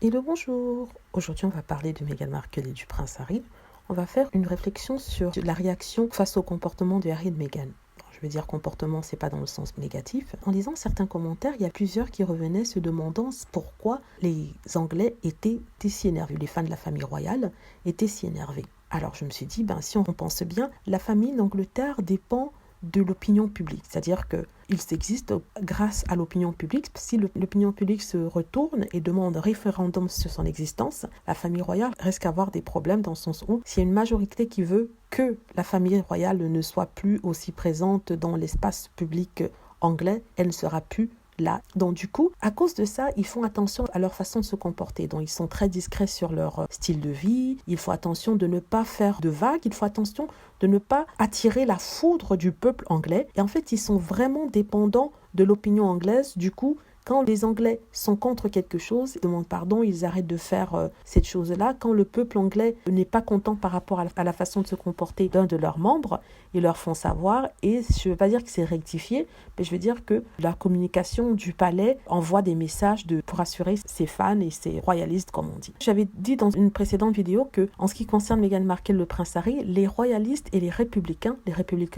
Hello, bonjour. Aujourd'hui, on va parler de Meghan Markle et du prince Harry. On va faire une réflexion sur la réaction face au comportement de Harry et de Meghan. Je veux dire comportement, c'est pas dans le sens négatif. En lisant certains commentaires, il y a plusieurs qui revenaient se demandant pourquoi les Anglais étaient si énervés, les fans de la famille royale étaient si énervés. Alors je me suis dit, si on pense bien, la famille d'Angleterre dépend de l'opinion publique, c'est-à-dire qu'ils existent grâce à l'opinion publique. Si l'opinion publique se retourne et demande un référendum sur son existence, la famille royale risque d'avoir des problèmes dans le sens où s'il y a une majorité qui veut que la famille royale ne soit plus aussi présente dans l'espace public anglais, elle ne sera plus là. Donc du coup, à cause de ça, ils font attention à leur façon de se comporter. Donc ils sont très discrets sur leur style de vie. Il faut attention de ne pas faire de vagues. Il faut attention de ne pas attirer la foudre du peuple anglais. Et en fait, ils sont vraiment dépendants de l'opinion anglaise. Du coup, quand les Anglais sont contre quelque chose, ils demandent pardon, ils arrêtent de faire cette chose-là. Quand le peuple anglais n'est pas content par rapport à la façon de se comporter d'un de leurs membres, ils leur font savoir. Et je ne veux pas dire que c'est rectifié, mais je veux dire que la communication du palais envoie des messages pour assurer ses fans et ses royalistes, comme on dit. J'avais dit dans une précédente vidéo que, en ce qui concerne Meghan Markle et le prince Harry, les royalistes et les républicains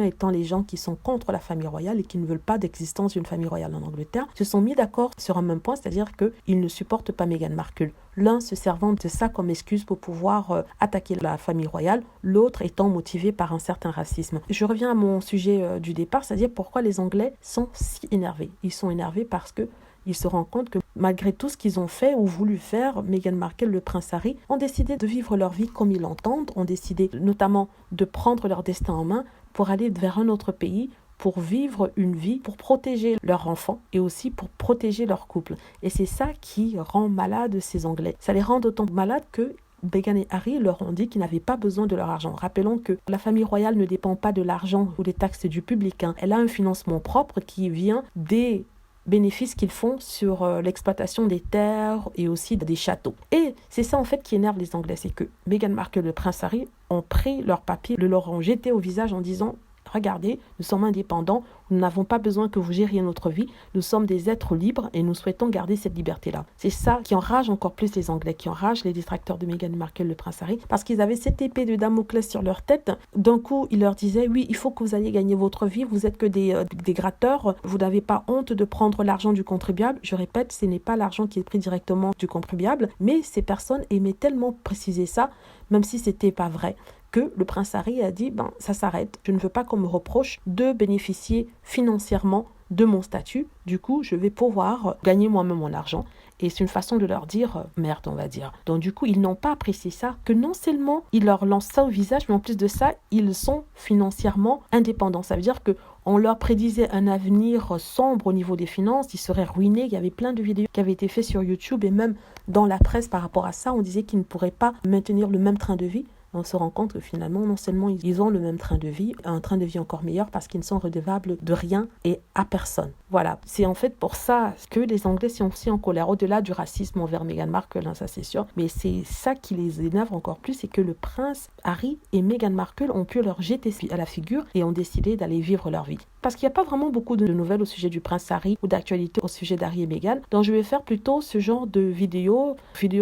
étant les gens qui sont contre la famille royale et qui ne veulent pas d'existence d'une famille royale en Angleterre, se sont mis d'accord sur un même point, c'est-à-dire qu'ils ne supportent pas Meghan Markle. L'un se servant de ça comme excuse pour pouvoir attaquer la famille royale, l'autre étant motivé par un certain racisme. Je reviens à mon sujet du départ, c'est-à-dire pourquoi les Anglais sont si énervés. Ils sont énervés parce que ils se rendent compte que malgré tout ce qu'ils ont fait ou voulu faire, Meghan Markle, le prince Harry, ont décidé de vivre leur vie comme ils l'entendent, ont décidé notamment de prendre leur destin en main pour aller vers un autre pays, pour vivre une vie, pour protéger leurs enfants et aussi pour protéger leur couple. Et c'est ça qui rend malade ces Anglais. Ça les rend d'autant malades que Meghan et Harry leur ont dit qu'ils n'avaient pas besoin de leur argent. Rappelons que la famille royale ne dépend pas de l'argent ou des taxes du public. Elle a un financement propre qui vient des bénéfices qu'ils font sur l'exploitation des terres et aussi des châteaux. Et c'est ça en fait qui énerve les Anglais, c'est que Meghan Markle et le prince Harry ont pris leurs papiers, le leur ont jeté au visage en disant « Regardez, nous sommes indépendants, nous n'avons pas besoin que vous gériez notre vie, nous sommes des êtres libres et nous souhaitons garder cette liberté-là. » C'est ça qui enrage encore plus les Anglais, qui enrage les détracteurs de Meghan Markle, le prince Harry, parce qu'ils avaient cette épée de Damoclès sur leur tête. D'un coup, ils leur disaient « Oui, il faut que vous alliez gagner votre vie, vous êtes que des gratteurs, vous n'avez pas honte de prendre l'argent du contribuable. » Je répète, ce n'est pas l'argent qui est pris directement du contribuable, mais ces personnes aimaient tellement préciser ça, même si c'était pas vrai, que le prince Harry a dit ça s'arrête, je ne veux pas qu'on me reproche de bénéficier financièrement de mon statut, du coup je vais pouvoir gagner moi-même mon argent. Et c'est une façon de leur dire merde, on va dire. Donc du coup ils n'ont pas apprécié ça, que non seulement ils leur lancent ça au visage, mais en plus de ça ils sont financièrement indépendants. Ça veut dire que on leur prédisait un avenir sombre au niveau des finances, ils seraient ruinés. Il y avait plein de vidéos qui avaient été faites sur YouTube et même dans la presse par rapport à ça, on disait qu'ils ne pourraient pas maintenir le même train de vie. On se rend compte que finalement, non seulement ils ont le même train de vie, un train de vie encore meilleur parce qu'ils ne sont redevables de rien et à personne. Voilà, c'est en fait pour ça que les Anglais sont aussi en colère, au-delà du racisme envers Meghan Markle, ça c'est sûr, mais c'est ça qui les énerve encore plus, c'est que le prince Harry et Meghan Markle ont pu leur jeter à la figure et ont décidé d'aller vivre leur vie. Parce qu'il n'y a pas vraiment beaucoup de nouvelles au sujet du prince Harry ou d'actualité au sujet d'Harry et Meghan, donc je vais faire plutôt ce genre de vidéo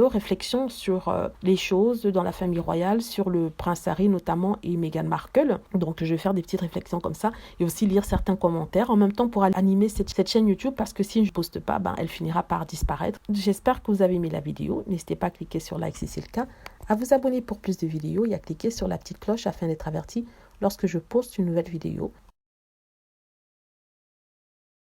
réflexion sur les choses dans la famille royale, sur le prince Harry notamment et Meghan Markle. Donc je vais faire des petites réflexions comme ça et aussi lire certains commentaires en même temps pour animer cette chaîne YouTube, parce que si je ne poste pas, elle finira par disparaître. J'espère que vous avez aimé la vidéo. N'hésitez pas à cliquer sur like si c'est le cas, à vous abonner pour plus de vidéos et à cliquer sur la petite cloche afin d'être averti lorsque je poste une nouvelle vidéo.